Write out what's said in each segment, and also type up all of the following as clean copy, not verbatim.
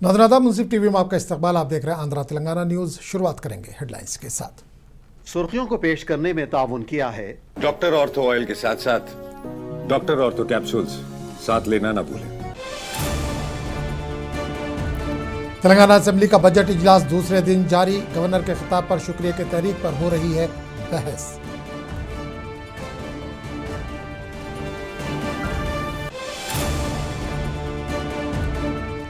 नादनादा मुंसिफ TV में आपका इस्तकबाल। आप देख रहे हैं आंध्रा तेलंगाना न्यूज। शुरुआत करेंगे हेडलाइंस के साथ। सुर्खियों को पेश करने में ताउन किया है डॉक्टर ऑर्थो ऑयल के साथ साथ डॉक्टर ऑर्थो कैप्सूल्स साथ लेना ना भूलें। तेलंगाना असेंबली का बजट इजलास दूसरे दिन जारी। गवर्नर के खिताब पर शुक्रिया की तहरीक पर हो रही है बहस।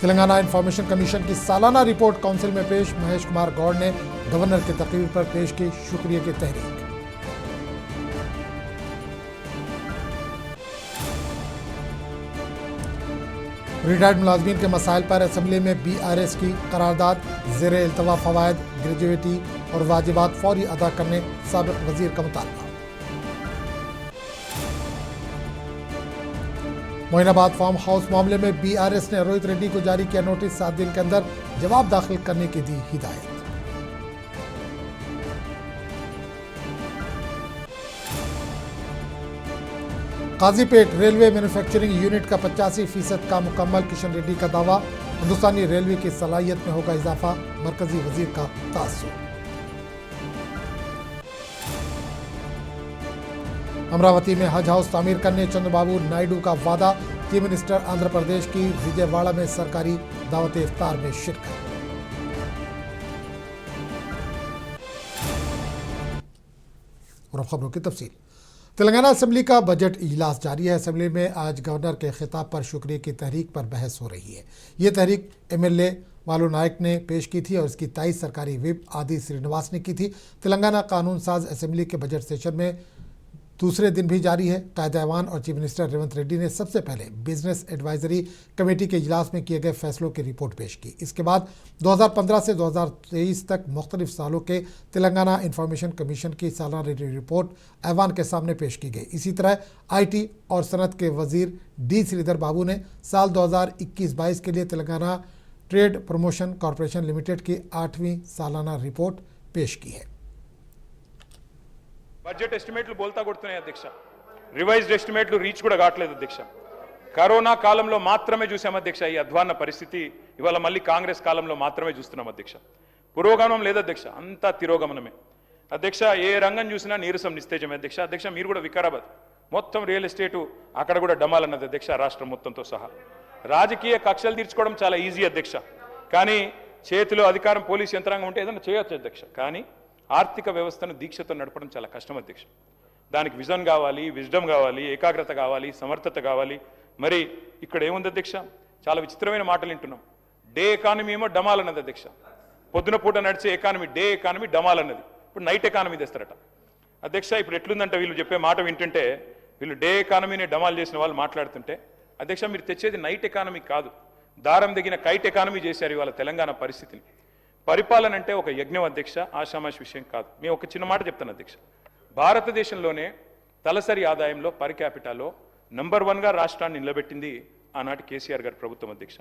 तेलंगाना इंफॉर्मेशन कमीशन की सालाना रिपोर्ट काउंसिल में पेश। महेश कुमार गौड़ ने गवर्नर की तकरीर पर पेश की शुक्रिया की तहरीक। रिटायर्ड मुलाजमीन के मसाइल पर असेंबली में BRS की करारदाद। ज़ेरे इल्तवा फवायद, ग्रेजुएटी और वाजिबात फौरी अदा करने साबिक वजीर का मुतालबा। मोइनाबाद फार्म हाउस मामले में BRS ने रोहित रेड्डी को जारी किया नोटिस। 7 दिन के अंदर जवाब दाखिल करने की दी हिदायत। काजीपेट रेलवे मैन्युफैक्चरिंग यूनिट का 85% काम मुकम्मल। किशन रेड्डी का दावा। हिंदुस्तानी रेलवे की सलाहियत में होगा इजाफा। मरकजी वजीर का तासुर। अमरावती में हज हाउस तामीर करने चंद्रबाबू नायडू का वादा। चीफ मिनिस्टर आंध्र प्रदेश की विजयवाड़ा में सरकारी दावत इफ्तार में शिरकत। और अब खबरों की तफसील। तेलंगाना असेंबली का बजट इजलास जारी है। असेंबली में आज गवर्नर के खिताब पर शुक्रिया की तहरीक पर बहस हो रही है। ये तहरीक MLA वालू नायक ने पेश की थी और इसकी ताईद सरकारी विप आदि श्रीनिवास ने की थी। तेलंगाना कानून साज असेंबली के बजट सेशन में दूसरे दिन भी जारी है। कायदा-ए-ऐवान और चीफ मिनिस्टर रेवंत रेड्डी ने सबसे पहले बिजनेस एडवाइजरी कमेटी के इजलास में किए गए फैसलों की रिपोर्ट पेश की। इसके बाद 2015 से 2023 तक मुख्तलिफ सालों के तेलंगाना इंफॉर्मेशन कमीशन की सालाना रिपोर्ट ऐवान के सामने पेश की गई। इसी तरह IT और सनत के वजीर D श्रीधर बाबू ने साल 2021-22 के लिए Telangana trade promotion corporation limited की 8वीं सालाना रिपोर्ट पेश की है। బడ్జెట్ ఎస్టిమేట్లు బోల్తా కొడుతున్నాయి అధ్యక్ష. రివైజ్డ్ ఎస్టిమేట్లు రీచ్ కూడా కావట్లేదు అధ్యక్ష. కరోనా కాలంలో మాత్రమే చూసాం అధ్యక్ష ఈ అధ్వాన్న పరిస్థితి. ఇవాళ మళ్ళీ కాంగ్రెస్ కాలంలో మాత్రమే చూస్తున్నాం అధ్యక్ష. పురోగమనం లేదు అధ్యక్ష, అంతా తిరోగమనమే అధ్యక్ష. ఏ రంగం చూసినా నీరసం నిస్తేజమే అధ్యక్ష. అధ్యక్ష మీరు కూడా వికారాబాద్ మొత్తం రియల్ ఎస్టేటు అక్కడ కూడా డమాలన్నది అధ్యక్ష, రాష్ట్రం మొత్తంతో సహా. రాజకీయ కక్షలు తీర్చుకోవడం చాలా ఈజీ అధ్యక్ష, కానీ చేతిలో అధికారం పోలీసు యంత్రాంగం ఉంటే ఏదైనా చేయొచ్చు అధ్యక్ష. కానీ ఆర్థిక వ్యవస్థను దీక్షతో నడపడం చాలా కష్టం అధ్యక్ష. దానికి విజన్ కావాలి, విజ్డమ్ కావాలి, ఏకాగ్రత కావాలి, సమర్థత కావాలి. మరి ఇక్కడ ఏముంది అధ్యక్ష, చాలా విచిత్రమైన మాటలు వింటున్నాం. డే ఎకానమీ ఏమో డమాల్ అన్నది అధ్యక్ష. పొద్దున పూట నడిచే ఎకానమీ డే ఎకానమీ డమాల్ అన్నది. ఇప్పుడు నైట్ ఎకానమీ తెస్తారట అధ్యక్ష. ఇప్పుడు ఎట్లుందంటే వీళ్ళు చెప్పే మాట వింటుంటే, వీళ్ళు డే ఎకానమీని డమాల్ చేసిన వాళ్ళు మాట్లాడుతుంటే అధ్యక్ష, మీరు తెచ్చేది నైట్ ఎకానమీ కాదు, దారం దిగిన కైట్ ఎకానమీ చేశారు ఇవాళ తెలంగాణ పరిస్థితిని. పరిపాలన అంటే ఒక యజ్ఞం అధ్యక్ష, ఆషామాషి విషయం కాదు. మేము ఒక చిన్న మాట చెప్తాను అధ్యక్ష. భారతదేశంలోనే తలసరి ఆదాయంలో పర్ క్యాపిటాలో నంబర్ 1గా రాష్ట్రాన్ని నిలబెట్టింది ఆనాటి కేసీఆర్ గారి ప్రభుత్వం అధ్యక్ష.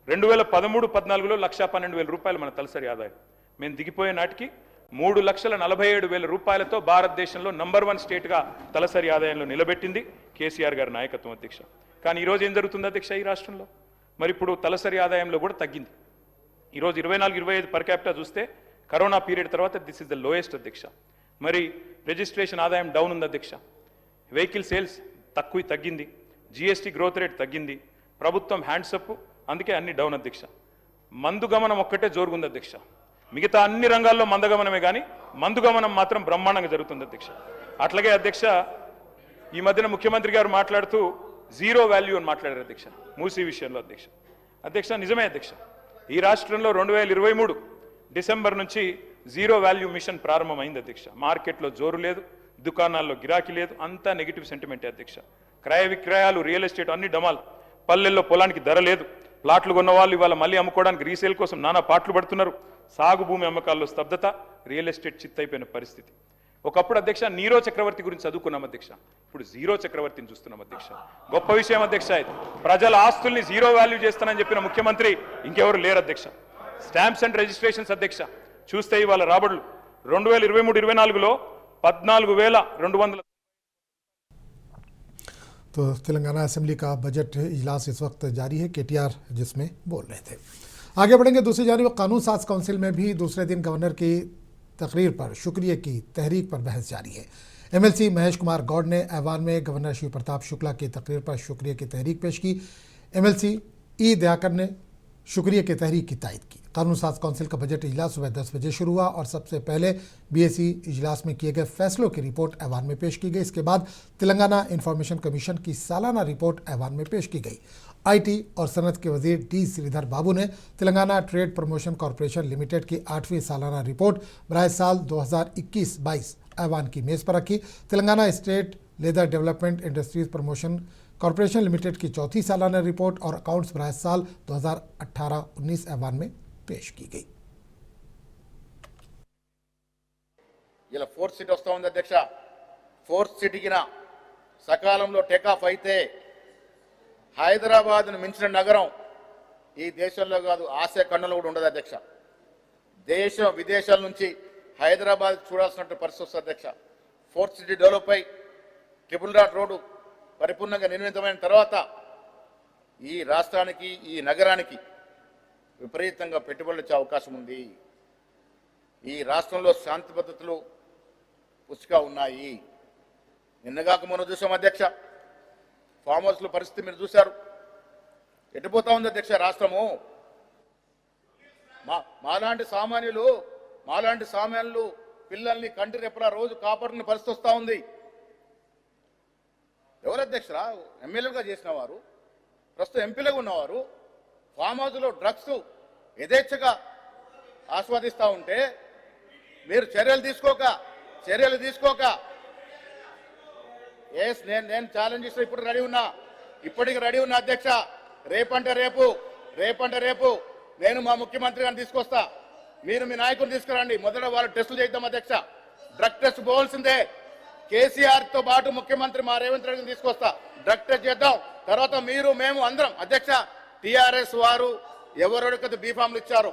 2013-14లో 1,12,000 రూపాయలు మన తలసరి ఆదాయం. మేము దిగిపోయే నాటికి 3,47,000 రూపాయలతో భారతదేశంలో నంబర్ 1 స్టేట్గా తలసరి ఆదాయంలో నిలబెట్టింది కేసీఆర్ గారి నాయకత్వం అధ్యక్ష. కానీ ఈరోజు ఏం జరుగుతుంది అధ్యక్ష ఈ రాష్ట్రంలో? మరి ఇప్పుడు తలసరి ఆదాయంలో కూడా తగ్గింది. ఈరోజు 24-25 పర్ క్యాపిటా చూస్తే కరోనా పీరియడ్ తర్వాత దిస్ ఇస్ ద లోయెస్ట్ అధ్యక్ష. మరి రిజిస్ట్రేషన్ ఆదాయం డౌన్ ఉంది అధ్యక్ష. వెహికల్ సేల్స్ తగ్గింది. GST గ్రోత్ రేట్ తగ్గింది. ప్రభుత్వం హ్యాండ్సప్, అందుకే అన్ని డౌన్ అధ్యక్ష. మందు గమనం ఒక్కటే జోరుగుంది అధ్యక్ష. మిగతా అన్ని రంగాల్లో మందగమనమే కానీ మందు గమనం మాత్రం బ్రహ్మాండంగా జరుగుతుంది అధ్యక్ష. అట్లాగే అధ్యక్ష ఈ మధ్యన ముఖ్యమంత్రి గారు మాట్లాడుతూ జీరో వాల్యూ అని మాట్లాడారు అధ్యక్ష మూసీ విషయంలో అధ్యక్ష. అధ్యక్ష నిజమే అధ్యక్ష, ఈ రాష్ట్రంలో 2023 డిసెంబర్ నుంచి జీరో వాల్యూ మిషన్ ప్రారంభమైంది అధ్యక్ష. మార్కెట్లో జోరు లేదు, దుకాణాల్లో గిరాకీ లేదు, అంతా నెగిటివ్ సెంటిమెంటే అధ్యక్ష. క్రయ విక్రయాలు, రియల్ ఎస్టేట్ అన్ని డమాల్. పల్లెల్లో పొలానికి ధర లేదు. ప్లాట్లు కొన్న వాళ్ళు ఇవాళ మళ్ళీ అమ్ముకోవడానికి రీసేల్ కోసం నానా పాటలు పడుతున్నారు. సాగు భూమి అమ్మకాల్లో స్తబ్దత, రియల్ ఎస్టేట్ చిత్తైపోయిన పరిస్థితి. ఒకప్పుడు అధ్యక్ష నీరో చక్రవర్తి గురించి చదువుకున్నాం అధ్యక్ష, ఇప్పుడు జీరో చక్రవర్తిని చూస్తున్నాం అధ్యక్ష. గొప్ప విషయం అధ్యక్ష. ప్రజల ఆస్తుల్ని జీరో వాల్యూ చేస్తానని చెప్పిన ముఖ్యమంత్రి ఇంకెవరు లేరు అధ్యక్ష. స్టాంప్స్ అండ్ రిజిస్ట్రేషన్స్ అధ్యక్ష చూస్తే ఇవాళ రాబడులు 2023-24లో 14,200। तो तेलंगाना असेंबली का बजट इजलास इस वक्त जारी है। KTR जिसमें बोल रहे थे। आगे बढ़ेंगे। दूसरी जानिब कानून साज काउंसिल में भी दूसरे दिन गवर्नर की तकरीर पर शुक्रिया की तहरीक पर बहस जारी है। एमएलसी महेश कुमार गौड़ ने ऐवान में गवर्नर शिव प्रताप शुक्ला की तकरीर पर शुक्रिया की तहरीक पेश की। एमएलसी ई दयाकर ने शुक्रिया की तहरीक की तायद की। कानून साज काउंसिल का बजट इजलास सुबह 10 बजे शुरू हुआ और सबसे पहले बीएसी इजलास में किए गए फैसलों की रिपोर्ट ऐवान में पेश की गई। इसके बाद तेलंगाना इंफॉर्मेशन कमीशन की सालाना रिपोर्ट ऐवान में पेश की गई। आईटी और सनत के वजीर डी श्रीधर बाबू ने Telangana trade promotion corporation limited की 8वीं सालाना रिपोर्ट बराह साल 2021-22 ऐवान की मेज़ पर रखी। Telangana state leather development industries promotion corporation limited की 4थी सालाना रिपोर्ट और अकाउंट्स बराह साल 2018-19 ऐवान में पेश की गई। ఇలా ఫోర్త్ సిటీ వస్తూ ఉంది అధ్యక్ష. ఫోర్త్ సిటీకి సకాలంలో టేకాఫ్ అయితే హైదరాబాద్ను మించిన నగరం ఈ దేశంలో కాదు, ఆసియా ఖండంలో కూడా ఉండదు అధ్యక్ష. దేశం విదేశాల నుంచి హైదరాబాద్ చూడాల్సిన పరిస్థితి వస్తుంది అధ్యక్ష. ఫోర్త్ సిటీ డెవలప్ అయి ట్రిపుల్ రాడ్ రోడ్డు పరిపూర్ణంగా నిర్మితమైన తర్వాత ఈ రాష్ట్రానికి ఈ నగరానికి విపరీతంగా పెట్టుబడులు వచ్చే అవకాశం ఉంది. ఈ రాష్ట్రంలో శాంతి భద్రతలు పుష్కగా ఉన్నాయి. నిన్నగాక మనం చూసాం అధ్యక్ష, ఫామ్ హౌస్ల పరిస్థితి మీరు చూశారు. ఎటుపోతా ఉంది అధ్యక్ష రాష్ట్రము. మాలాంటి సామాన్యులు పిల్లల్ని కంటి రెప్పలా రోజు కాపాడుకునే పరిస్థితి వస్తూ ఉంది. ఎవరు అధ్యక్షరా? ఎమ్మెల్యేలుగా చేసిన వారు, ప్రస్తుతం ఎంపీలుగా ఉన్నవారు ఫామ్ హౌస్లో డ్రగ్స్ యథేచ్ఛగా ఆస్వాదిస్తూ ఉంటే మీరు చర్యలు తీసుకోక నేను ఛాలెంజ్ చేసిన ఇప్పటికి రెడీ ఉన్నా అధ్యక్ష. రేపంటే రేపు నేను మా ముఖ్యమంత్రి గారిని తీసుకొస్తా, మీరు మీ నాయకుని తీసుకురండి. మొదట వాళ్ళు టెస్టులు చేద్దాం అధ్యక్ష. డ్రగ్ టెస్ట్ పోవాల్సిందే. కేసీఆర్ తో పాటు ముఖ్యమంత్రి మా రేవంత్ రెడ్డిని తీసుకొస్తా, డ్రగ్ టెస్ట్ చేద్దాం. తర్వాత మీరు మేము అందరం అధ్యక్ష. టీఆర్ఎస్ వారు ఎవరెవరికైతే బీఫామ్లు ఇచ్చారో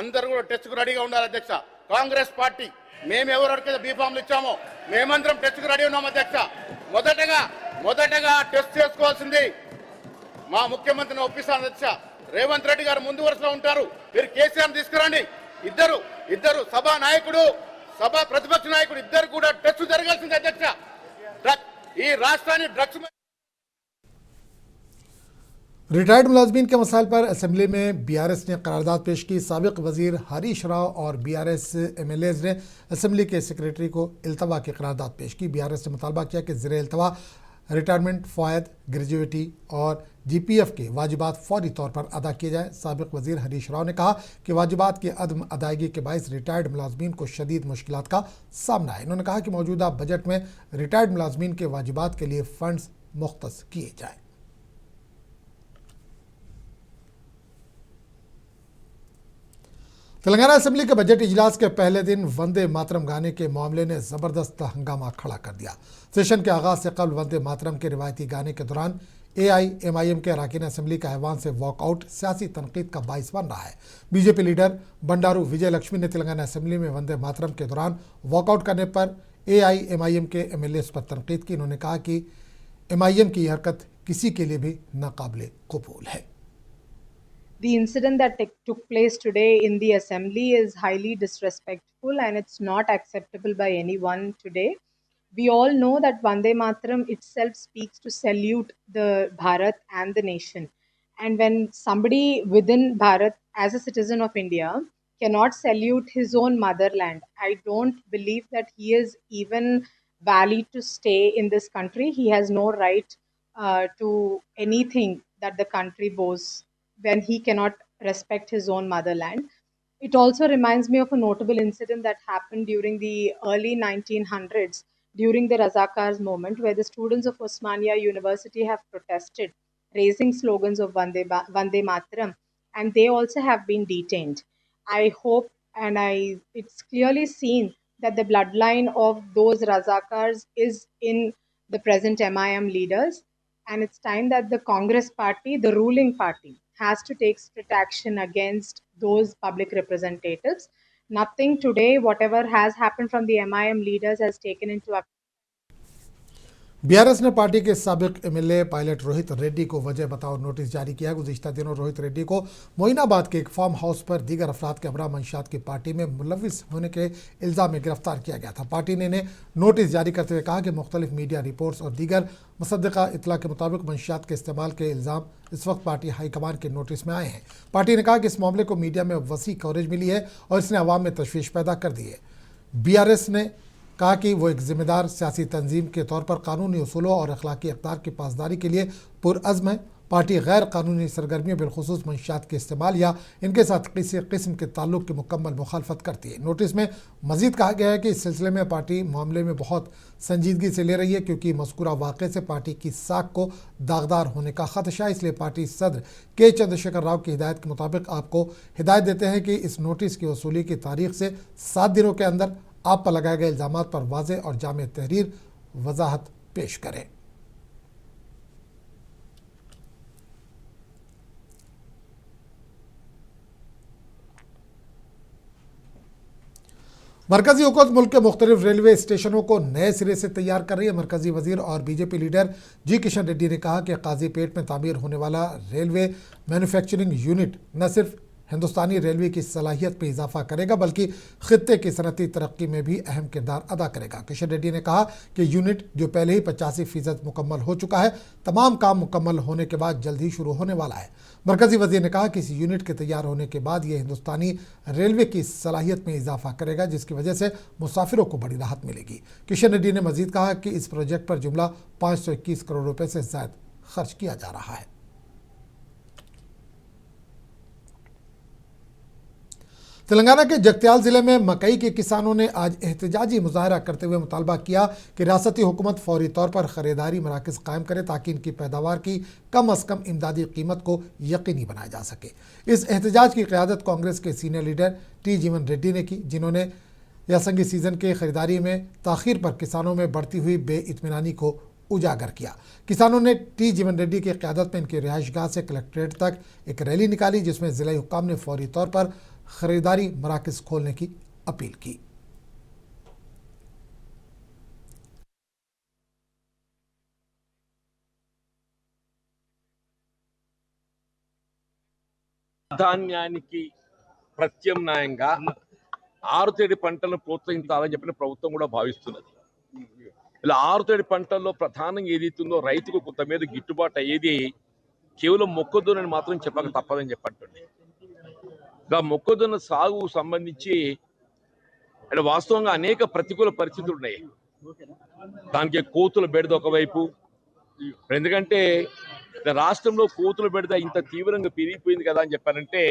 అందరూ కూడా టెస్ట్ కు రెడీగా ఉండాలి అధ్యక్ష. కాంగ్రెస్ పార్టీ మేము ఎవరెవరికైతే బీఫామ్లు ఇచ్చామో మేమందరం టెస్ట్ కు రెడీ ఉన్నాం అధ్యక్ష. మొదటగా టెస్ట్ చేసుకోవాల్సింది మా ముఖ్యమంత్రిని ఒప్పిస్తాను అధ్యక్ష. రేవంత్ రెడ్డి గారు ముందు వరుసలో ఉంటారు, మీరు కేసీఆర్ తీసుకురండి. ఇద్దరు సభా ప్రతిపక్ష నాయకుడు ఇద్దరు కూడా టెస్ట్ జరగాల్సింది అధ్యక్ష. ఈ రాష్ట్రాన్ని డ్రగ్స్ रिटायर्ड मुलाजमीन के मसाइल पर असम्बली में बीआरएस ने करारदाद पेश की। साबिक वजीर हरीश राव और बीआरएस एमएलएज ने असम्बली के सेक्रेटरी को इल्तवा की करारदाद पेश की। बीआरएस ने मुतालबा किया कि ज़ेर इल्तवा रिटायरमेंट, फ़ायद, ग्रेजुएटी और जीपीएफ के वाजिबात फौरी तौर पर अदा किए जाए। साबिक वजीर हरीश राव ने कहा कि वाजिबात की अदम अदायगी के बायस रिटायर्ड मुलाजमीन को शदीद मुश्किलात का सामना है। इन्होंने कहा कि मौजूदा बजट में रिटायर्ड मुलाजमीन के वाजिबात के लिए फ़ंड्स मुख्तस किए जाएँ। तेलंगाना असेंबली के बजट इजलास के पहले दिन वंदे मातरम गाने के मामले ने ज़बरदस्त हंगामा खड़ा कर दिया। सेशन के आगाज़ से कबल वंदे मातरम के रिवायती गाने के दौरान AIMIM के अरकान असेंबली का ऐवान से वॉकआउट सियासी तनकीद का बाइस बन रहा है। बीजेपी लीडर बंडारू विजय लक्ष्मी ने तेलंगाना असेंबली में वंदे मातरम के दौरान वॉकआउट करने पर AIMIM के MLAs पर तनकीद की। उन्होंने कहा कि MIM की यह हरकत किसी के लिए भी नाकाबिले कबूल है। The incident that took place today in the assembly is highly disrespectful and it's not acceptable by anyone today. We all know that Vande Mataram itself speaks to salute the Bharat and the nation. And when somebody within Bharat as a citizen of India cannot salute his own motherland, I don't believe that he is even valid to stay in this country. He has no right to anything that the country boasts when he cannot respect his own motherland. It also reminds me of a notable incident that happened during the early 1900s during the Razakars movement, where the students of Osmania University have protested, raising slogans of Vande Mataram, and they also have been detained. I hope and it's clearly seen that the bloodline of those Razakars is in the present MIM leaders, and it's time that the Congress party, the ruling party, has to take strict action against those public representatives. Nothing today, whatever has happened from the MIM leaders, has taken into account. BRS ने party के साबिक MLA pilot Rohit Reddy को वजह बताओ notice जारी किया। गुज़िश्ता दिनों रोहित रेड्डी को मोइनाबाद के एक फार्म हाउस पर दीगर अफराद के हमरा मंशात की पार्टी में मुलविस होने के इल्ज़ाम में गिरफ्तार किया गया था। पार्टी ने इन्हें नोटिस जारी करते हुए कहा कि मुख्तलिफ मीडिया रिपोर्ट्स और दीगर मुसद्दक़ा इतला के मुताबिक मंशियात के इस्तेमाल के इल्ज़ाम इस वक्त पार्टी हाईकमान के नोटिस में आए हैं। पार्टी ने कहा कि इस मामले को मीडिया में वसी कवरेज मिली है और इसने अवाम में तशवीश पैदा कर दी है। बीआरएस ने कहा कि वो एक जिम्मेदार सियासी तंजीम के तौर पर कानूनी उसूलों और अखलाकी इक़्तिदार की पासदारी के लिए पुरअज़्म है। पार्टी गैर कानूनी सरगर्मियों बिलखुसूस मंशियात के इस्तेमाल या इनके साथ किसी किस्म के ताल्लुक़ की मुकम्मल मुखालफत करती है। नोटिस में मज़ीद कहा गया है कि इस सिलसिले में पार्टी मामले में बहुत संजीदगी से ले रही है, क्योंकि मज़कूरा वाक़े से पार्टी की साख को दागदार होने का ख़दशा है। इसलिए पार्टी सदर के चंद्रशेखर राव की हिदायत के मुताबिक आपको हिदायत देते हैं कि इस नोटिस की वसूली की तारीख से 7 दिनों के अंदर आप पर लगाए गए इल्ज़ाम पर वाज़ेह और जामे तहरीर वजाहत पेश करें। मरकजी हुकूमत मुल्क के मुख्तलिफ रेलवे स्टेशनों को नए सिरे से तैयार कर रही है। मरकजी वजीर और बीजेपी लीडर जी किशन रेड्डी ने कहा कि काजीपेट में तामीर होने वाला रेलवे मैन्युफैक्चरिंग यूनिट न सिर्फ हिंदुस्तानी रेलवे की सलाहियत में इजाफा करेगा बल्कि खित्ते की सनती तरक्की में भी अहम किरदार अदा करेगा। किशन रेड्डी ने कहा कि यूनिट जो पहले ही 85% मुकम्मल हो चुका है, तमाम काम मुकम्मल होने के बाद जल्द ही शुरू होने वाला है। मरकजी वजीर ने कहा कि इस यूनिट के तैयार होने के बाद यह हिंदुस्तानी रेलवे की सलाहियत में इजाफा करेगा, जिसकी वजह से मुसाफिरों को बड़ी राहत मिलेगी। किशन रेड्डी ने मजीद कहा कि इस प्रोजेक्ट पर जुमला 521 करोड़ रुपये से ज़ायद खर्च किया जा रहा है। तेलंगाना के जगत्याल जिले में मकई के किसानों ने आज एहतजाजी मुजाहरा करते हुए मुतालबा किया कि रियासती हुकूमत फौरी तौर पर खरीदारी मराकज़ कायम करे ताकि इनकी पैदावार की कम अज़ कम इमदादी कीमत को यकीनी बनाया जा सके। इस एहतजाज की क़यादत कांग्रेस के सीनियर लीडर टी जीवन रेड्डी ने की, जिन्होंने यासंगी सीज़न के खरीदारी में ताख़ीर पर किसानों में बढ़ती हुई बेइत्मीनानी को उजागर किया। किसानों ने टी जीवन रेड्डी की क़यादत में इनकी रिहाइशगाह से कलेक्ट्रेट तक एक रैली निकाली, जिसमें ज़िला हुक्काम ने फौरी तौर पर खरीदारी मराकज़ खोलने की अपील की। ధాన్యానికి ప్రత్యామ్నాయంగా ఆరుతడి పంటలను ప్రోత్సహించాలని చెప్పిన ప్రభుత్వం కూడా భావిస్తున్నది. ఇలా ఆరుతడి పంటల్లో ప్రధానంగా ఏదైతుందో రైతుకు కొంత మీద గిట్టుబాటు అయ్యేది కేవలం మొక్కజొన్నని మాత్రం చెప్పక తప్పదని చెప్పండి. మొక్కజొన్న సాగు సంబంధించి అంటే వాస్తవంగా అనేక ప్రతికూల పరిస్థితులు ఉన్నాయి. దానికి కోతుల బెడద ఒకవైపు, ఎందుకంటే రాష్ట్రంలో కోతుల బెడద ఇంత తీవ్రంగా పెరిగిపోయింది కదా అని చెప్పారంటే,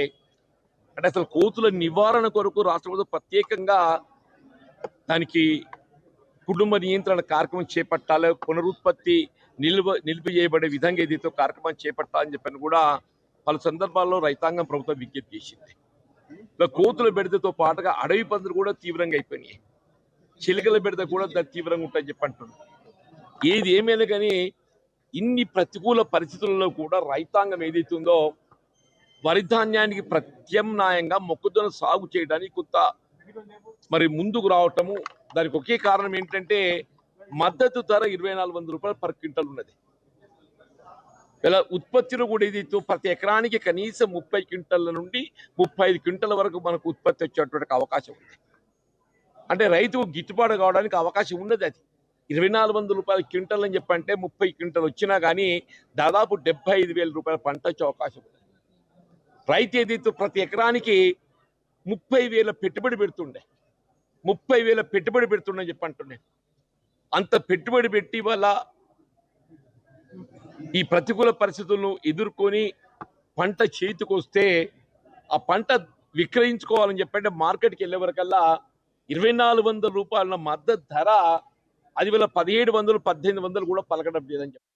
అంటే అసలు కోతుల నివారణ కొరకు రాష్ట్ర ప్రభుత్వం ప్రత్యేకంగా దానికి కుటుంబ నియంత్రణ కార్యక్రమం చేపట్టాలి, పునరుత్పత్తి నిలిపివేయబడే విధంగా ఏదైతే కార్యక్రమం చేపట్టాలని చెప్పని కూడా పలు సందర్భాల్లో రైతాంగం ప్రభుత్వం విజ్ఞప్తి చేసింది. కోతుల బెడదతో పాటుగా అడవి పందులు కూడా తీవ్రంగా అయిపోయినాయి, చిలుకల బెడద కూడా తీవ్రంగా ఉంటాయని చెప్పి అంటున్నారు. ఏది ఏమైనా కానీ ఇన్ని ప్రతికూల పరిస్థితుల్లో కూడా రైతాంగం ఏదైతుందో వరి ధాన్యానికి ప్రత్యామ్నాయంగా మొక్కజొన్న సాగు చేయడానికి కొంత మరి ముందుకు రావటము, దానికి ఒకే కారణం ఏంటంటే మద్దతు ధర 2400 రూపాయలు పర్ క్వింటల్ ఉన్నది. ఇలా ఉత్పత్తిలో కూడా ఏదైతే ప్రతి ఎకరానికి కనీసం 30 క్వింటల్ల నుండి 35 క్వింటల వరకు మనకు ఉత్పత్తి వచ్చేటువంటి అవకాశం ఉంది. అంటే రైతుకు గిట్టుబాటు కావడానికి అవకాశం ఉన్నది. అది 2400 రూపాయల క్వింటల్ అని చెప్పంటే 30 క్వింటల్ వచ్చినా కానీ దాదాపు 75,000 రూపాయల పంట వచ్చే అవకాశం ఉంది. రైతు ఏదైతే ప్రతి ఎకరానికి 30,000 పెట్టుబడి పెడుతుండే, 30,000 పెట్టుబడి పెడుతుండని చెప్పి అంటుండే. అంత పెట్టుబడి పెట్టి వల్ల ఈ ప్రతికూల పరిస్థితులను ఎదుర్కొని పంట చేతికొస్తే ఆ పంట విక్రయించుకోవాలని చెప్పంటే మార్కెట్కి వెళ్ళే వరకల్లా 2400 రూపాయల మద్దతు ధర అది వల్ల 1700 1800 కూడా పలకడం లేదని చెప్పి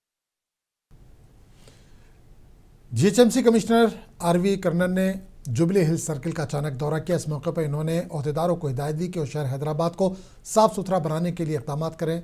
जीएचएमसी कमिश्नर आरवी कर्नन ने जुबली हिल्स सर्किल का अचानक दौरा किया। इस मौके पर इन्होंने अहदेदारों को हिदायत दी कि वो शहर हैदराबाद को साफ सुथरा बनाने के लिए इक़दाम करें।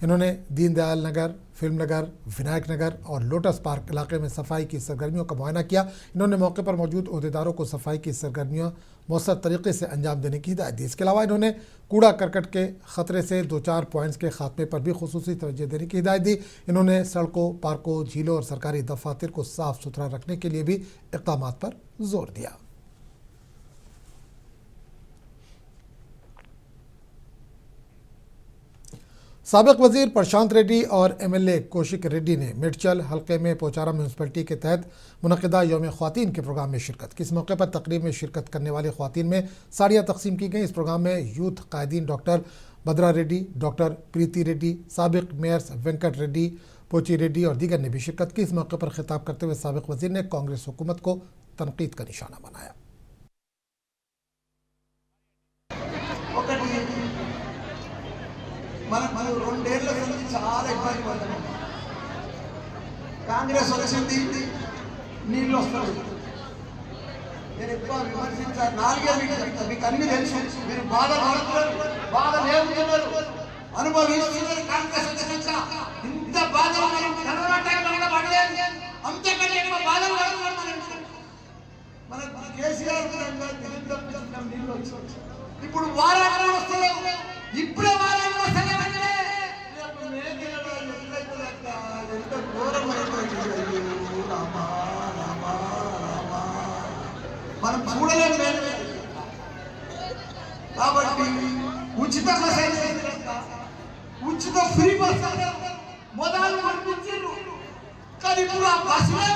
इन्होंने दीनदयाल नगर, फिल्म नगर, विनायक नगर और लोटस पार्क इलाके में सफाई की सरगर्मियों का मुआयना किया। इन्होंने मौके पर मौजूद अहदेदारों को सफाई की सरगर्मियां मौसर तरीके से अंजाम देने की हिदायत दी। इसके अलावा इन्होंने कूड़ा करकट के खतरे से 2-4 पॉइंट्स के खात्मे पर भी खुसूसी तवज्जो देने की हिदायत दी। इन्होंने सड़कों, पार्कों, झीलों और सरकारी दफातर को साफ सुथरा रखने के लिए भी इक़दाम पर जोर दिया। साबिक वजीर प्रशांत रेड्डी और एमएलए कौशिक रेड्डी ने मिर्चल हल्के में पोचारा म्यूनसिपलिटी के तहत मुनक़िदा यौम ख़वातीन के प्रोग्राम में शिरकत की। इस मौके पर तकरीब में शिरकत करने वाली ख़वातीन में साड़ियाँ तकसीम की गईं। इस प्रोग्राम में यूथ कायदीन डॉक्टर भद्रा रेड्डी, डॉक्टर प्रीति रेड्डी, साबिक मेयर्स वेंकट रेड्डी, पोची रेड्डी और दीगर ने भी शिरकत की। इस मौके पर खिताब करते हुए साबिक वजीर ने कांग्रेस हुकूमत को तनकीद का निशाना बनाया। మనం 2 ఏళ్ల నుంచి చాలా ఇబ్బంది పడ్డాము. కాంగ్రెస్ వచ్చింది, నీళ్ళు వస్తాయి. నేను ఎక్కువ విమర్శించాను. 4 ఏళ్ళు చెప్తా, మీకు అన్ని తెలుసు. మీరు బాధలు పడుతున్నారు, బాధలు ఏముతున్నారు, అనుభవిస్తున్నారు. కాంగ్రెస్ వచ్చినాక ఇంత బాధలు మనం కరోనా టైంలో కూడా పడలేదు. అంతకంటే ఎక్కువ బాధలు పడుతున్నారు మనం. కేసీఆర్ నీళ్ళు వచ్చి ఇప్పుడు వారాలు వస్తలేవు. ఇప్పుడే వారాలు వస్తలేవు. మనం చూడలేము కాబట్టి ఉచిత బస్సు, ఉచిత ఫ్రీ బస్ మొదలు పంపించారు. కానీ ఇప్పుడు ఆ బస్సులే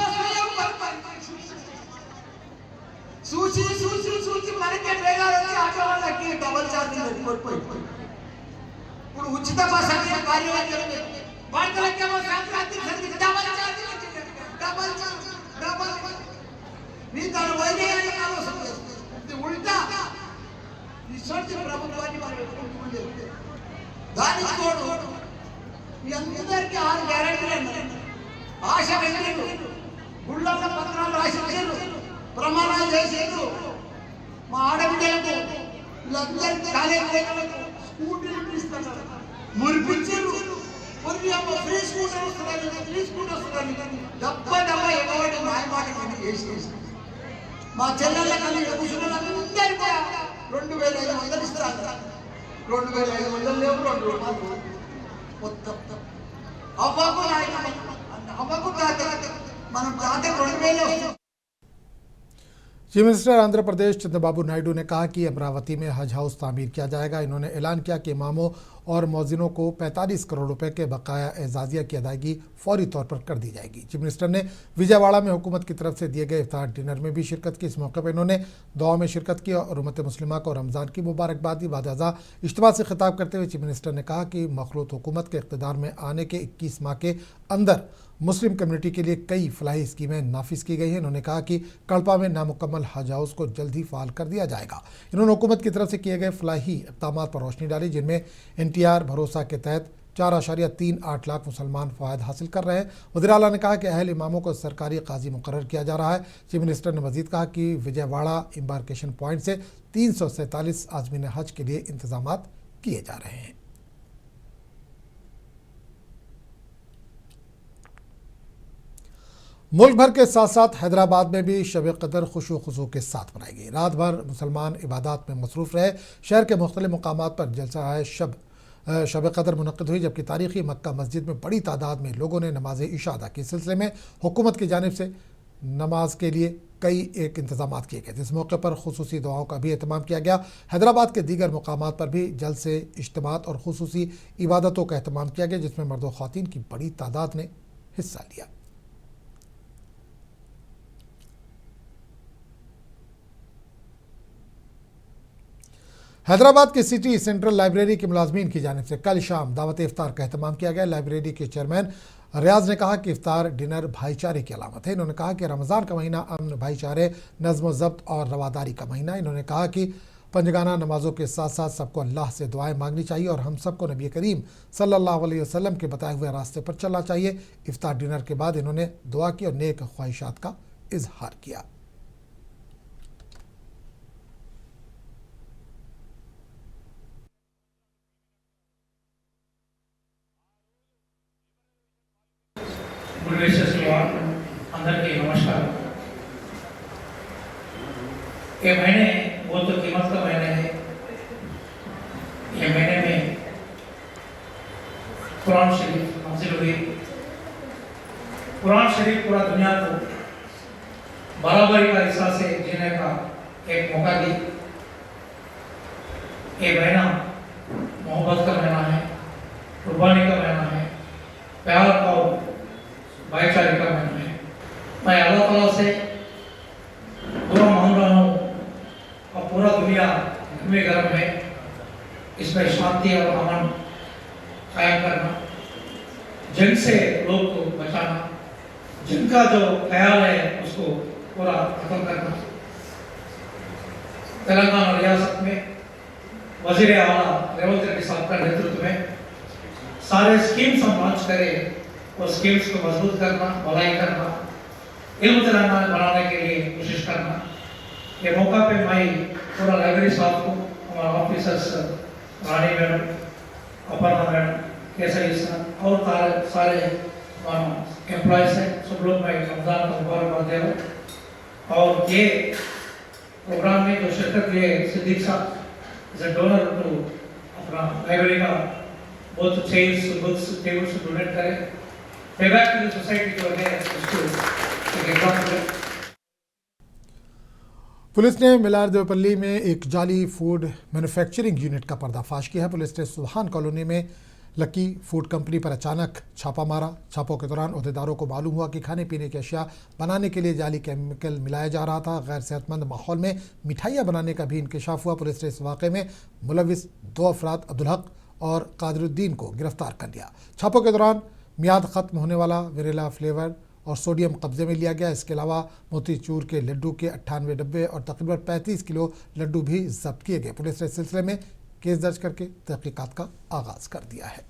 చూసి చూసి చూసి మనకే బేగాలు వచ్చి ఆటో వాళ్ళకి డబల్ ఛార్జీలు ఎక్కువైపోయి ఇప్పుడు ఉచిత బస్ అనే కార్యక్రమం వార్తలకేమో సంక్రాంతి డబల్ ఛార్జీలు వచ్చింది. డబల్ నీ తన వైద్యాన్ని ఆలోచన చేస్తుంది. ఉల్టా ఇటువంటి ప్రభుత్వాన్ని మనం ఎదుర్కొంటుంది. దానికి తోడు మీ అందరికీ 6 గ్యారెంటీలు ఆశ పెట్టారు. గుళ్ళన్న పత్రాలు రాసిచ్చారు, ప్రమాణాలు చేశారు. మా ఆడబిడ్డలకు వీళ్ళందరికీ కాలేజీలకు స్కూటీలు ఇస్తున్నారు, మురిపించారు. కొన్ని ఫ్రీ స్కూటర్ వస్తుందని, ఫ్రీ స్కూటర్ వస్తుందని డబ్బా ఎవరి మాయమాట చేసి మా చెల్లెళ్ళకి కూర్చున్నదందరికీ 2500 ఇస్తారు. 2500 లేవు, 2 రూపాయలు మొత్తం అవ్వకు అవ్వకు మనం తాతే 2000 వస్తుంది. चीफ मिनिस्टर आंध्र प्रदेश चंद्रबाबू नायडू ने कहा कि अमरावती में हज हाउस तामीर किया जाएगा। इन्होंने ऐलान किया कि इमामों और मौजिनों को 45 करोड़ रुपए के बकाया एजाजिया की अदायगी फौरी तौर पर कर दी जाएगी। चीफ मिनिस्टर ने विजयवाड़ा में हुकूमत की तरफ से दिए गए इफ्तार डिनर में भी शिरकत की। इस मौके पर इन्होंने दुआ में शिरकत की और उम्मत मुस्लिमा को रमज़ान की मुबारकबाद दी। बाद अज़ा इज्तिमा से खिताब करते हुए चीफ मिनिस्टर ने कहा कि मखलूत हुकूमत के इक़्तिदार में आने के 21 माह के अंदर मुस्लिम कम्युनिटी के लिए कई फलाही स्कीमें नाफिज की गई हैं। इन्होंने कहा कि कड़पा में नामुकम्मल हज हाउस को जल्द ही फ़ाल कर दिया जाएगा। इन्होंने हुकूमत की तरफ से किए गए फलाही इक़दाम पर रोशनी डाली, जिनमें NTR भरोसा के तहत 4.38 लाख मुसलमान फ़वाद हासिल कर रहे हैं। वज़ीर आला ने कहा कि अहल इमामों को सरकारी काजी मुकर्रर किया जा रहा है। चीफ मिनिस्टर ने मज़ीद कहा कि विजयवाड़ा एम्बार्केशन पॉइंट से 347 आज़मीन हज के लिए इंतजाम किए जा रहे हैं। मुल्क भर के साथ साथ हैदराबाद में भी शब कदर खुशू खुशू के साथ मनाई गई। रात भर मुसलमान इबादत में मसरूफ़ रहे। शहर के मुख्तलिफ मकामात पर जलसा शब कदर मुनक़्क़िद हुई, जबकि तारीख़ी मक्का मस्जिद में बड़ी तादाद में लोगों ने नमाज इशा अदा की। इस सिलसिले में हुकूमत की जानिब से नमाज के लिए कई इंतजाम किए गए। इस मौके पर खुसूसी दुआओं का भी एहतमाम किया गया। हैदराबाद के दीगर मकामात पर भी जलसे, इज्तिमात और खुसूसी इबादतों का एहतमाम किया गया, जिसमें मर्द व ख़वातीन की बड़ी तादाद ने हिस्सा लिया। हैदराबाद की सिटी सेंट्रल लाइब्रेरी के मुलाजमीन की जानिब से कल शाम दावत इफ्तार का एहतमाम किया गया। लाइब्रेरी के चेयरमैन रियाज ने कहा कि इफ्तार डिनर भाईचारे की अलामत है। इन्होंने कहा कि रमज़ान का महीना अमन, भाईचारे, नज़्म ज़ब्त और रवादारी का महीना। इन्होंने कहा कि पंजगाना नमाजों के साथ साथ सबको अल्लाह से दुआएं मांगनी चाहिए और हम सबको नबी करीम सल्लल्लाहु अलैहि वसल्लम के बताए हुए रास्ते पर चलना चाहिए। इफ्तार डिनर के बाद इन्होंने दुआ की और नेक ख्वाहिशात का इजहार किया। ये महीने वो तो कीमत का महीने है। ये महीने में कुरान शरीफ नाज़िल हुई। कुरान शरीफ पूरा दुनिया को बराबरी का हिस्सा से जीने का एक मौका दी। ये महीना मोहब्बत का महीना है, कुर्बानी का महीना है, प्यार और भाईचारे का महीना है। मैं अल्लाह ताला से दुआ मांग रहा हूँ और पूरा दुनिया में गर्म है, इसमें शांति और अमन कायम करना, जंग से लोग को बचाना, जिनका जो ख्याल है उसको पूरा खत्म करना। तेलंगाना रियासत में वजीर आला रेवंत रेड्डी साहब का नेतृत्व में सारे स्कीम्स हम लॉन्च करें और स्कीम्स को मजबूत करना, भलाई करना, इल्म तेलंगाना बनाने के लिए कोशिश करना। ये मौका पे मैं पूरा लाइब्रेरी स्टाफ को, हमारा officers Rani madam, Aparna madam, Kesari sir और सारे एम्प्लॉयज हैं, सब लोग मैं रमजान का मुबारकबाद दे रहा हूँ। और ये प्रोग्राम में जो शिरकत किए सिद्दीक साहब एज ए डोनर टू अपना लाइब्रेरी का बहुत चेयर्स, बुक्स, टेबल्स डोनेट करें, पे बैक टू द सोसाइटी जो है उसको एक एग्जाम्पल। पुलिस ने मिलार देवपल्ली में एक जाली फूड मैन्युफैक्चरिंग यूनिट का पर्दाफाश किया है। पुलिस ने सुहान कॉलोनी में लकी फूड कंपनी पर अचानक छापा मारा। छापों के दौरान अहदेदारों को मालूम हुआ कि खाने पीने की अशिया बनाने के लिए जाली केमिकल मिलाया जा रहा था। गैर सेहतमंद माहौल में मिठाइयाँ बनाने का भी इंकशाफ हुआ। पुलिस ने इस वाक़े में मुलविस 2 अफराद अब्दुल हक और कादरुद्दीन को गिरफ्तार कर लिया। छापों के दौरान मियाद ख़त्म होने वाला वेनिला फ्लेवर और सोडियम कब्जे में लिया गया। इसके अलावा मोतीचूर के लड्डू के 98 डब्बे और तकरीबन 35 किलो लड्डू भी जब्त किए गए। पुलिस ने इस सिलसिले में केस दर्ज करके तहकीकात का आगाज कर दिया है।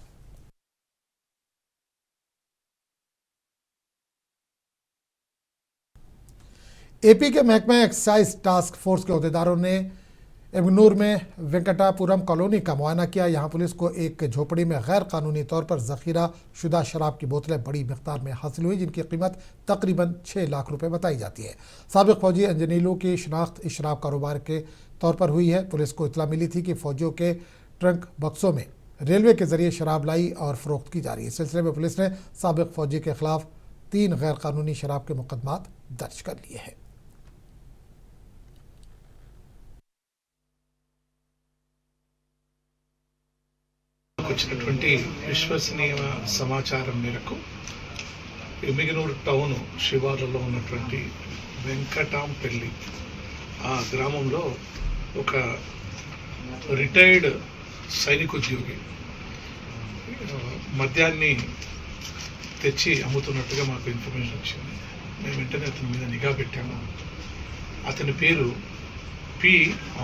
एपी के महकमा एक्साइज टास्क फोर्स के अहदेदारों ने एमगनूर में वेंकटापुरम कॉलोनी का मुआयना किया। यहाँ पुलिस को एक झोपड़ी में गैर कानूनी तौर पर जखीरा शुदा शराब की बोतलें बड़ी मिकदार में हासिल हुई, जिनकी कीमत तकरीबन 6 लाख रुपए बताई जाती है। साबिक फौजी अंजनीलू की शिनाख्त इस शराब कारोबार के तौर पर हुई है। पुलिस को इतला मिली थी कि फौजियों के ट्रंक बक्सों में रेलवे के जरिए शराब लाई और फरोख्त की जा रही है। इस सिलसिले में पुलिस ने साबिक फौजी के खिलाफ 3 गैर कानूनी शराब के मुकदमात दर्ज कर लिए हैं। వచ్చినటువంటి విశ్వసనీయ సమాచారం మేరకు ఎమ్మిగనూరు టౌన్ శివార్లలో ఉన్నటువంటి వెంకటాంపల్లి ఆ గ్రామంలో ఒక రిటైర్డ్ సైనికోద్యోగి మద్యాన్ని తెచ్చి అమ్ముతున్నట్టుగా మాకు ఇన్ఫర్మేషన్ వచ్చింది. మేము వెంటనే అతని మీద నిఘా పెట్టాము. అతని పేరు పి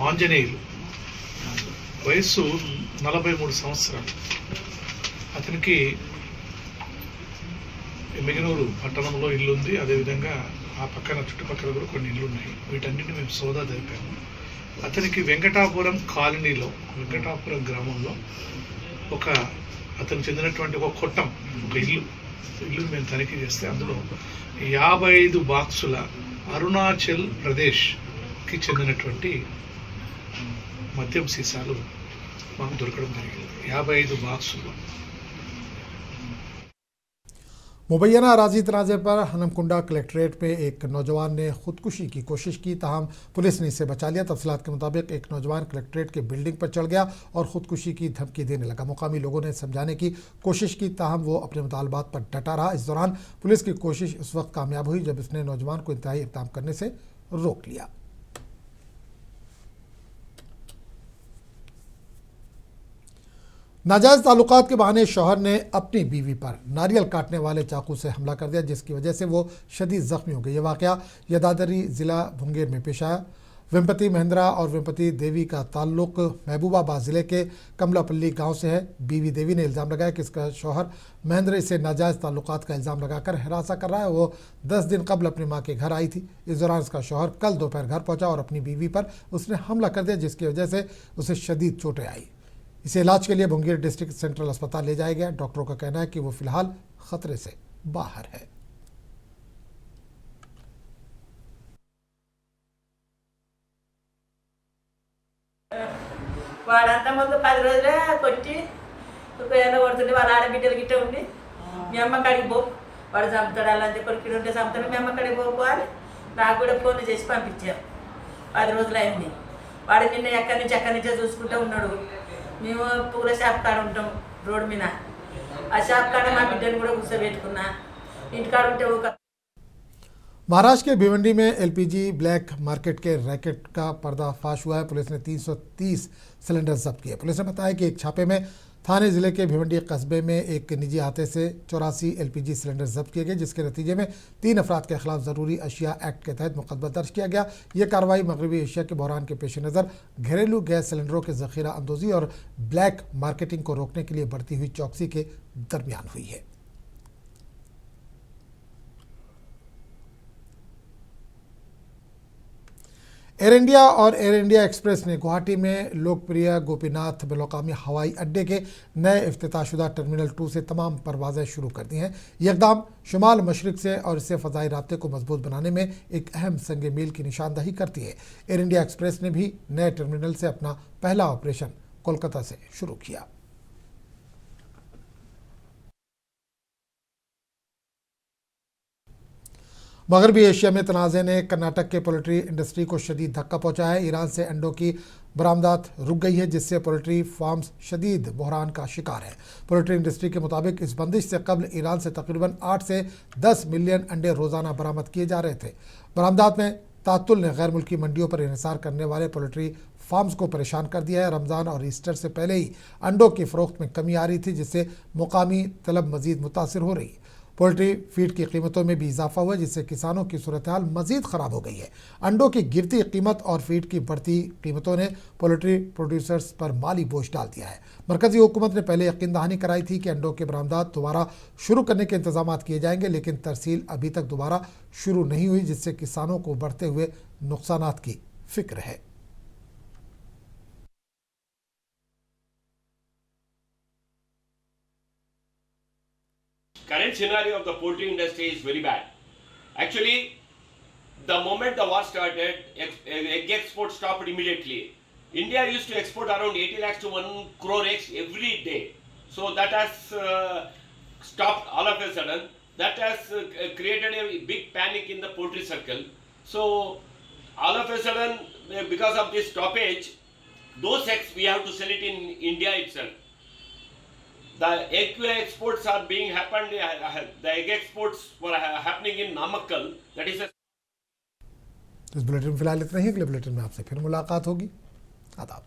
ఆంజనేయులు, వయస్సు 43 సంవత్సరాలు. అతనికి ఎమ్మిగనూరు పట్టణంలో ఇల్లు ఉంది. అదేవిధంగా ఆ పక్కన చుట్టుపక్కల కూడా కొన్ని ఇల్లు ఉన్నాయి. వీటన్నిటిని మేము సోదా జరిపాము. అతనికి వెంకటాపురం కాలనీలో, వెంకటాపురం గ్రామంలో అతను చెందినటువంటి ఒక కొట్టం, ఒక ఇల్లు మేము తనిఖీ చేస్తే అందులో 55 బాక్సుల అరుణాచల్ ప్రదేశ్కి చెందినటువంటి మద్యం సీసాలు మాకు దొరకడం జరిగింది. 55 బాక్సులు. मुबैना अराजी तनाज़े पर हनमकुंडा कलेक्ट्रेट में एक नौजवान ने खुदकुशी की कोशिश की, ताहम पुलिस ने इसे बचा लिया। तफसीलात के मुताबिक एक नौजवान कलेक्ट्रेट के बिल्डिंग पर चढ़ गया और खुदकुशी की धमकी देने लगा। मुकामी लोगों ने समझाने की कोशिश की, ताहम वो अपने मुतालबात पर डटा रहा। इस दौरान पुलिस की कोशिश उस वक्त कामयाब हुई जब इसने नौजवान को इंतहाई इक़दाम करने से रोक लिया। नाजायज़ ताल्लुकात के बहाने शौहर ने अपनी बीवी पर नारियल काटने वाले चाकू से हमला कर दिया, जिसकी वजह से वो शदीद ज़ख्मी हो गई। ये वाक़या यदादरी ज़िला भुंगेर में पेश आया। वेम्पति महेंद्रा और वेम्पति देवी का ताल्लुक महबूबाबाद ज़िले के कमलापल्ली गांव से है। बीवी देवी ने इल्ज़ाम लगाया कि इसका शौहर महेंद्र इसे नाजायज़ ताल्लुकात का इल्ज़ाम लगाकर हिरासा कर रहा है। वो 10 दिन कबल अपनी माँ के घर आई थी। इस दौरान इसका शौहर कल दोपहर घर पहुँचा और अपनी बीवी पर उसने हमला कर दिया, जिसकी वजह से उसे शदीद चोटें आई। इसे इलाज के लिए भुंगेर डिस्ट्रिक्ट सेंट्रल अस्पताल ले जाया गया। डॉक्टरों का कहना है कि वो फिलहाल खतरे से बाहर है। వాడంతా ముందు 10 రోజులే కొట్టి ఏదో కొడుతుంటే వాళ్ళ ఆడబిడ్డలు గిట్ట ఉండి మీ అమ్మ కాడికి పో వాడు చంపుతాడు అలాంటి కొడుకుడు ఉంటే చంపుతాడు మీ అమ్మ కాడికి పోవాలి నాకు కూడా ఫోన్ చేసి పంపించారు 10 రోజులు అయింది వాడు నిన్న ఎక్కడి నుంచే చూసుకుంటూ ఉన్నాడు మేము పూల షాప్ కాడ ఉంటాం రోడ్డు మీద ఆ షాప్ కాడ మా బిడ్డను కూడా కూర్చోబెట్టుకున్నా ఇంటికాడ ఉంటే ఒక महाराष्ट्र के भिवंडी में एलपीजी ब्लैक मार्केट के रैकेट का पर्दाफाश हुआ है। पुलिस ने 330 सिलेंडर जब्त किए। पुलिस ने बताया कि एक छापे में थाने जिले के भिवंडी कस्बे में एक निजी हाथे से 84 एलपीजी सिलेंडर जब्त किए गए, जिसके नतीजे में 3 अफराद के खिलाफ ज़रूरी अशिया एक्ट के तहत मुकदमा दर्ज किया गया। ये कार्रवाई मगरबी एशिया के बहरान के पेश नज़र घरेलू गैस सिलेंडरों के ज़ख़ीरा अंदोज़ी और ब्लैक मार्केटिंग को रोकने के लिए बढ़ती हुई चौकसी के दरमियान हुई है। एयर इंडिया और एयर इंडिया एक्सप्रेस ने गुवाहाटी में लोकप्रिय गोपीनाथ बेलगामी हवाई अड्डे के नए इफ्तिताशुदा टर्मिनल 2 से तमाम परवाज़ें शुरू कर दी हैं। ये इक़दाम शुमाल मशरिक़ से और इससे फ़ज़ाई राब्ते को मजबूत बनाने में एक अहम संग मील की निशानदही करती है। एयर इंडिया एक्सप्रेस ने भी नए टर्मिनल से अपना पहला ऑपरेशन कोलकाता से शुरू किया। मगरबी एशिया में तनाज़े ने कर्नाटक के पोल्ट्री इंडस्ट्री को शदीद धक्का पहुंचाया है। ईरान से अंडों की बरामदात रुक गई है, जिससे पोल्ट्री फार्म्स शदीद बहरान का शिकार है। पोल्ट्री इंडस्ट्री के मुताबिक इस बंदिश से कबल ईरान से तकरीबन 8 से 10 मिलियन अंडे रोज़ाना बरामद किए जा रहे थे। बरामदात में तातुल ने गैर मुल्की मंडियों पर इन्हिसार करने वाले पोल्ट्री फार्म्स को परेशान कर दिया है। रमज़ान और ईस्टर से पहले ही अंडों की फ़रोख्त में कमी आ रही थी, जिससे मुकामी तलब मज़ीद मुतासिर हो रही। पोल्ट्री फीड की कीमतों में भी इजाफा हुआ, जिससे किसानों की सूरत हाल मज़ीद ख़राब हो गई है। अंडों की गिरती कीमत और फीड की बढ़ती कीमतों ने पोल्ट्री प्रोड्यूसर्स पर माली बोझ डाल दिया है। मरकज़ी हुकूमत ने पहले यकीन दहानी कराई थी कि अंडों के बरामदात दोबारा शुरू करने के इंतजाम किए जाएंगे, लेकिन तरसील अभी तक दोबारा शुरू नहीं हुई, जिससे किसानों को बढ़ते हुए नुकसानात की फिक्र है। Current scenario of the poultry industry is very bad. Actually, the moment the war started, egg export stopped immediately. India used to export around 80 lakhs to 1 crore eggs every day. So that has stopped all of a sudden. That has created a big panic in the poultry circle. So all of a sudden, because of this stoppage, those eggs we have to sell it in India itself. The egg exports are being happened. The egg exports were happening in Namakkal. That is इस bulletin में फिलहाल इतना ही। अगले bulletin में आपसे फिर मुलाकात होगी। आदाब।